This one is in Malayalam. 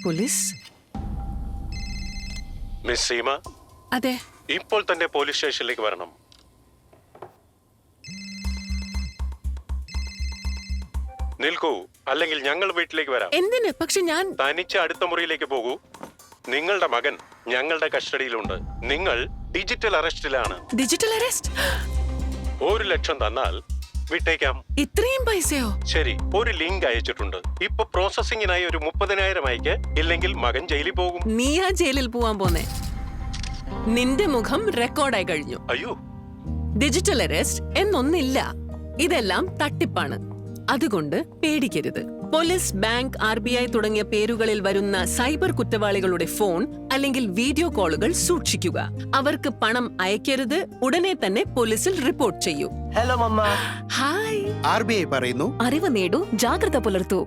പോലീസ്? മിസ് സീമ, അതെ. ഇപ്പോൾ തന്നെ പോലീസ് സ്റ്റേഷനിലേക്ക് വരണം. നിൽക്കൂ, അല്ലെങ്കിൽ ഞങ്ങൾ വീട്ടിലേക്ക് വരാം. എന്തിന്? പക്ഷെ ഞാൻ തനിച്ച് അടുത്ത മുറിയിലേക്ക് പോകൂ. നിങ്ങളുടെ മകൻ ഞങ്ങളുടെ കസ്റ്റഡിയിലുണ്ട്. നിങ്ങൾ ഡിജിറ്റൽ അറസ്റ്റിലാണ്. Digital arrest? 1 ലക്ഷം തന്നാൽ വിട്ടേക്കാം. ഇത്രയും പൈസയോ? ശരി, ഒരു ലിങ്ക് അയച്ചിട്ടുണ്ട്. ഇപ്പൊ പ്രോസസിംഗിനായി ഒരു 30,000 അയക്ക്, ഇല്ലെങ്കിൽ മകൻ ജയിലിൽ പോകും. നീയാ ജയിലിൽ പോവാൻ പോന്നെ? നിന്റെ മുഖം റെക്കോർഡായി കഴിഞ്ഞു. അയ്യോ, ഡിജിറ്റൽ അറസ്റ്റ് എന്നൊന്നില്ല. ഇതെല്ലാം തട്ടിപ്പാണ്. അതുകൊണ്ട് പേടിക്കരുത്. പോലീസ്, ബാങ്ക്, RBI തുടങ്ങിയ പേരുകളിൽ വരുന്ന സൈബർ കുറ്റവാളികളുടെ ഫോൺ അല്ലെങ്കിൽ വീഡിയോ കോളുകൾ സൂക്ഷിക്കുക. അവർക്ക് പണം അയക്കരുത്. ഉടനെ തന്നെ പോലീസിൽ റിപ്പോർട്ട് ചെയ്യൂ. ഹലോ മമ്മ. ഹായ്. RBI പറയുന്നു, അറിവ് നേടൂ, ജാഗ്രത പുലർത്തൂ.